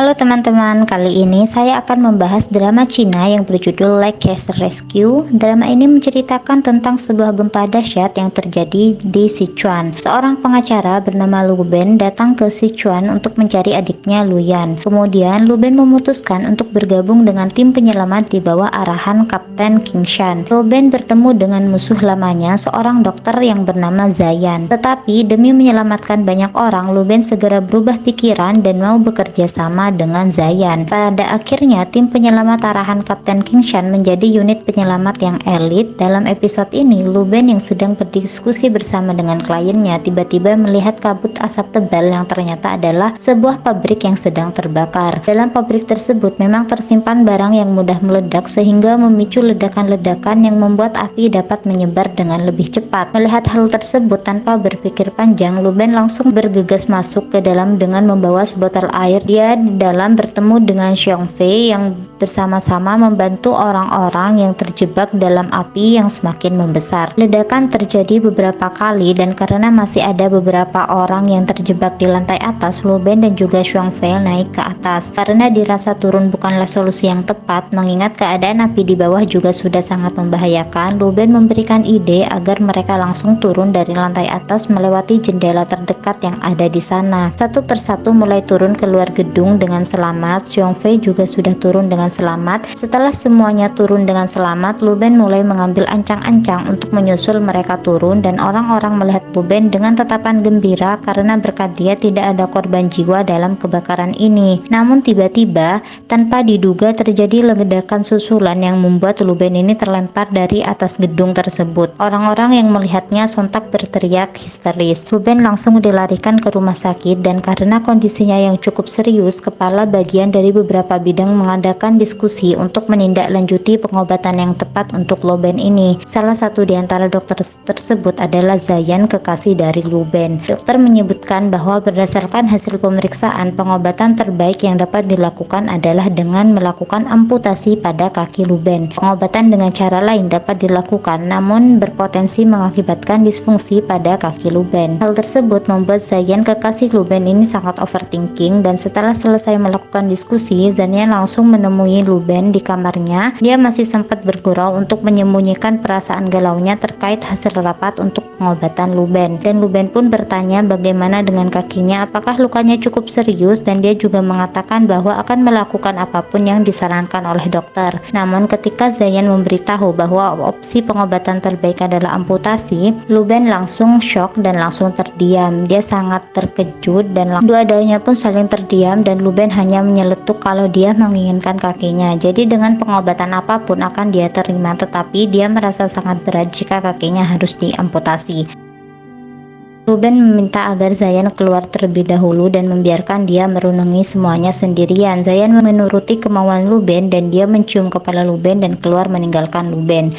Halo teman-teman, kali ini saya akan membahas drama Cina yang berjudul Like Castle Rescue. Drama ini menceritakan tentang sebuah gempa dahsyat yang terjadi di Sichuan. Seorang pengacara bernama Lu Ben datang ke Sichuan untuk mencari adiknya Lu Yan. Kemudian Lu Ben memutuskan untuk bergabung dengan tim penyelamat di bawah arahan Kapten King Shan. Lu Ben bertemu dengan musuh lamanya, seorang dokter yang bernama Zayan. Tetapi demi menyelamatkan banyak orang, Lu Ben segera berubah pikiran dan mau bekerja sama dengan Zayan. Pada akhirnya tim penyelamat arahan Kapten King Shan menjadi unit penyelamat yang elit. Dalam episode ini, Lu Ben yang sedang berdiskusi bersama dengan kliennya tiba-tiba melihat kabut asap tebal yang ternyata adalah sebuah pabrik yang sedang terbakar. Dalam pabrik tersebut memang tersimpan barang yang mudah meledak sehingga memicu ledakan-ledakan yang membuat api dapat menyebar dengan lebih cepat. Melihat hal tersebut tanpa berpikir panjang, Lu Ben langsung bergegas masuk ke dalam dengan membawa sebotol air. Dia di dalam bertemu dengan Xiong Fei yang bersama-sama membantu orang-orang yang terjebak dalam api yang semakin membesar. Ledakan terjadi beberapa kali dan karena masih ada beberapa orang yang terjebak di lantai atas, Lu Ben dan juga Xiong Fei naik ke atas. Karena dirasa turun bukanlah solusi yang tepat, mengingat keadaan api di bawah juga sudah sangat membahayakan, Lu Ben memberikan ide agar mereka langsung turun dari lantai atas melewati jendela terdekat yang ada di sana. Satu persatu mulai turun keluar gedung dengan selamat. Xiong Fei juga sudah turun dengan selamat. Setelah semuanya turun dengan selamat, Lu Ben mulai mengambil ancang-ancang untuk menyusul mereka turun dan orang-orang melihat Lu Ben dengan tatapan gembira karena berkat dia tidak ada korban jiwa dalam kebakaran ini. Namun tiba-tiba tanpa diduga terjadi ledakan susulan yang membuat Lu Ben ini terlempar dari atas gedung tersebut. Orang-orang yang melihatnya sontak berteriak histeris. Lu Ben langsung dilarikan ke rumah sakit dan karena kondisinya yang cukup serius, kepala bagian dari beberapa bidang mengadakan diskusi untuk menindaklanjuti pengobatan yang tepat untuk Lu Ben ini. Salah satu di antara dokter tersebut adalah Zayan, kekasih dari Lu Ben. Dokter menyebutkan bahwa berdasarkan hasil pemeriksaan, pengobatan terbaik yang dapat dilakukan adalah dengan melakukan amputasi pada kaki Lu Ben. Pengobatan dengan cara lain dapat dilakukan namun berpotensi mengakibatkan disfungsi pada kaki Lu Ben. Hal tersebut membuat Zayan, kekasih Lu Ben ini sangat overthinking dan setelah selesai melakukan diskusi, Zayan langsung menemui Lu Ben di kamarnya. Dia masih sempat bergurau untuk menyembunyikan perasaan galaunya terkait hasil rapat untuk pengobatan Lu Ben. Dan Lu Ben pun bertanya bagaimana dengan kakinya, apakah lukanya cukup serius, dan dia juga mengatakan bahwa akan melakukan apapun yang disarankan oleh dokter. Namun ketika Zayan memberitahu bahwa opsi pengobatan terbaik adalah amputasi, Lu Ben langsung shock dan langsung terdiam. Dia sangat terkejut dan dua-duanya pun saling terdiam dan Lu Ben hanya menyeletuk kalau dia menginginkan kakinya. Jadi dengan pengobatan apapun akan dia terima, tetapi dia merasa sangat berat jika kakinya harus diamputasi. Lu Ben meminta agar Zayan keluar terlebih dahulu dan membiarkan dia merenungi semuanya sendirian. Zayan menuruti kemauan Lu Ben dan dia mencium kepala Lu Ben dan keluar meninggalkan Lu Ben.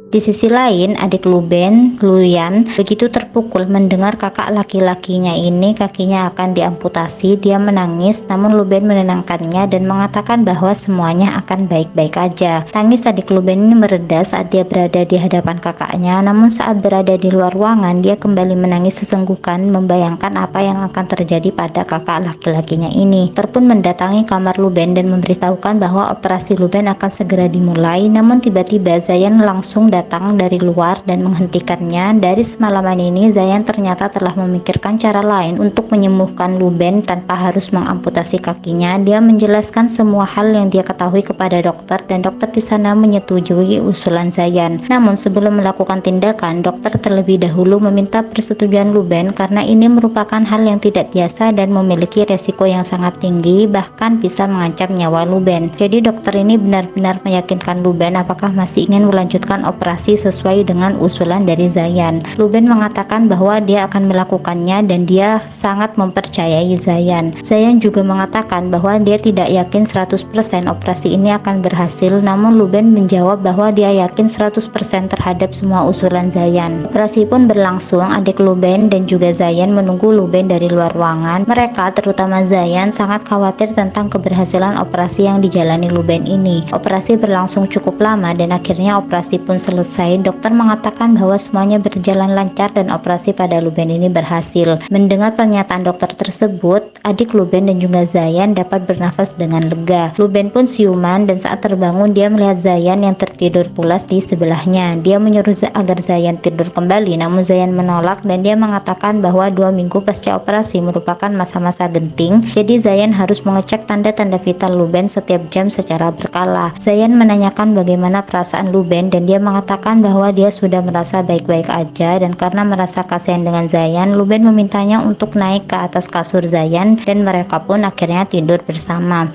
Di sisi lain, adik Lu Ben, Lu Yan, begitu terpukul mendengar kakak laki-lakinya ini kakinya akan diamputasi. Dia menangis, namun Lu Ben menenangkannya dan mengatakan bahwa semuanya akan baik-baik aja. Tangis adik Lu Ben ini mereda saat dia berada di hadapan kakaknya, namun saat berada di luar ruangan, dia kembali menangis sesenggukan membayangkan apa yang akan terjadi pada kakak laki-lakinya ini. Dokter pun mendatangi kamar Lu Ben dan memberitahukan bahwa operasi Lu Ben akan segera dimulai, namun tiba-tiba Zayan langsung datang dari luar dan menghentikannya. Dari semalaman ini, Zayan ternyata telah memikirkan cara lain untuk menyembuhkan Lu Ben tanpa harus mengamputasi kakinya. Dia menjelaskan semua hal yang dia ketahui kepada dokter dan dokter di sana menyetujui usulan Zayan. Namun sebelum melakukan tindakan, dokter terlebih dahulu meminta persetujuan Lu Ben karena ini merupakan hal yang tidak biasa dan memiliki resiko yang sangat tinggi, bahkan bisa mengancam nyawa Lu Ben. Jadi dokter ini benar-benar meyakinkan Lu Ben apakah masih ingin melanjutkan operasi sesuai dengan usulan dari Zayan. Lu Ben mengatakan bahwa dia akan melakukannya dan dia sangat mempercayai Zayan. Zayan juga mengatakan bahwa dia tidak yakin 100% operasi ini akan berhasil, namun Lu Ben menjawab bahwa dia yakin 100% terhadap semua usulan Zayan. Operasi pun berlangsung. Adik Lu Ben dan juga Zayan menunggu Lu Ben dari luar ruangan. Mereka, terutama Zayan, sangat khawatir tentang keberhasilan operasi yang dijalani Lu Ben ini. Operasi berlangsung cukup lama dan akhirnya operasi pun selesai. selesai, dokter mengatakan bahwa semuanya berjalan lancar dan operasi pada Luben ini berhasil. Mendengar pernyataan dokter tersebut, adik Luben dan juga Zayan dapat bernafas dengan lega. Luben pun siuman dan saat terbangun dia melihat Zayan yang tertidur pulas di sebelahnya. Dia menyuruh agar Zayan tidur kembali, namun Zayan menolak dan dia mengatakan bahwa 2 minggu pasca operasi merupakan masa-masa genting, jadi Zayan harus mengecek tanda-tanda vital Luben setiap jam secara berkala. Zayan menanyakan bagaimana perasaan Luben dan dia mengatakan bahwa dia sudah merasa baik-baik aja, dan karena merasa kasihan dengan Zayan, Luben memintanya untuk naik ke atas kasur Zayan dan mereka pun akhirnya tidur bersama.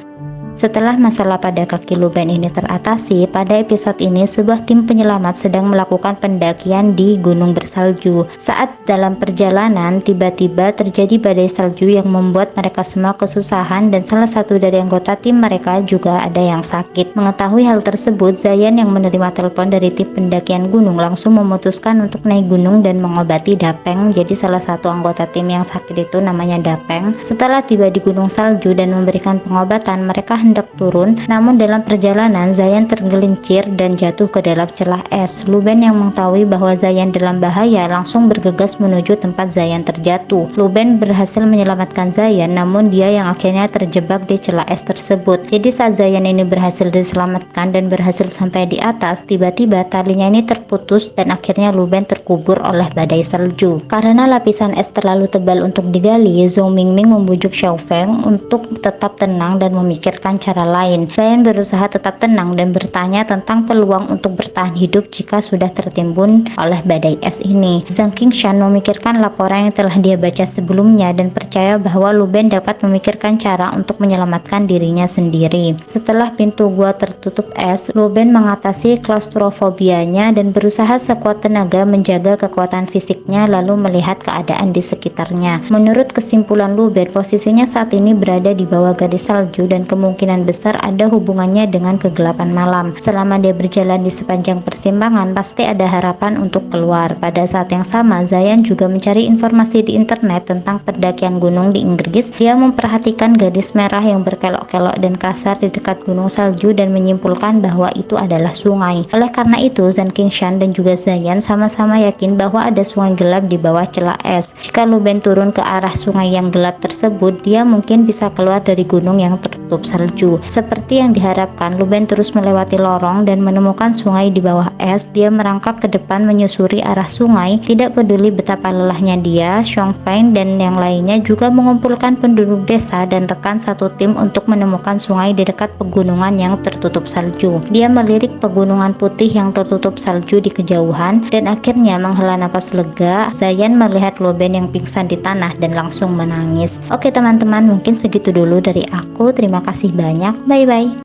Setelah masalah pada kaki Luben ini teratasi, pada episode ini sebuah tim penyelamat sedang melakukan pendakian di gunung bersalju. Saat dalam perjalanan, tiba-tiba terjadi badai salju yang membuat mereka semua kesusahan dan salah satu dari anggota tim mereka juga ada yang sakit. Mengetahui hal tersebut, Zayan yang menerima telepon dari tim pendakian gunung langsung memutuskan untuk naik gunung dan mengobati Dapeng. Jadi salah satu anggota tim yang sakit itu namanya Dapeng. Setelah tiba di gunung salju dan memberikan pengobatan, mereka hendak turun, namun dalam perjalanan Zayan tergelincir dan jatuh ke dalam celah es. Luben yang mengetahui bahwa Zayan dalam bahaya langsung bergegas menuju tempat Zayan terjatuh. Luben berhasil menyelamatkan Zayan, namun dia yang akhirnya terjebak di celah es tersebut. Jadi saat Zayan ini berhasil diselamatkan dan berhasil sampai di atas, tiba-tiba talinya ini terputus dan akhirnya Luben terkubur oleh badai salju. Karena lapisan es terlalu tebal untuk digali, Zhou Mingming membujuk Xiao Feng untuk tetap tenang dan memikirkan cara lain. Zayan berusaha tetap tenang dan bertanya tentang peluang untuk bertahan hidup jika sudah tertimbun oleh badai es ini. Zhang Qingshan memikirkan laporan yang telah dia baca sebelumnya dan percaya bahwa Luben dapat memikirkan cara untuk menyelamatkan dirinya sendiri. Setelah pintu gua tertutup es, Luben mengatasi klaustrofobianya dan berusaha sekuat tenaga menjaga kekuatan fisiknya lalu melihat keadaan di sekitarnya. Menurut kesimpulan Luben, posisinya saat ini berada di bawah garis salju dan kemungkinan besar ada hubungannya dengan kegelapan malam. Selama dia berjalan di sepanjang persimpangan, pasti ada harapan untuk keluar. Pada saat yang sama, Zayan juga mencari informasi di internet tentang pendakian gunung di Inggris. Dia memperhatikan garis merah yang berkelok-kelok dan kasar di dekat gunung salju dan menyimpulkan bahwa itu adalah sungai. Oleh karena itu, Zhang Qingshan dan juga Zayan sama-sama yakin bahwa ada sungai gelap di bawah celah es. Jika Luben turun ke arah sungai yang gelap tersebut, dia mungkin bisa keluar dari gunung yang tertutup salju. Seperti yang diharapkan, Luben terus melewati lorong dan menemukan sungai di bawah es. Dia merangkak ke depan menyusuri arah sungai. Tidak peduli betapa lelahnya dia, Xiong Feng dan yang lainnya juga mengumpulkan penduduk desa dan rekan satu tim untuk menemukan sungai di dekat pegunungan yang tertutup salju. Dia melirik pegunungan putih yang tertutup salju di kejauhan dan akhirnya menghela napas lega. Zayan melihat Luben yang pingsan di tanah dan langsung menangis. Oke teman-teman, mungkin segitu dulu dari aku. Terima kasih banyak. Bye bye.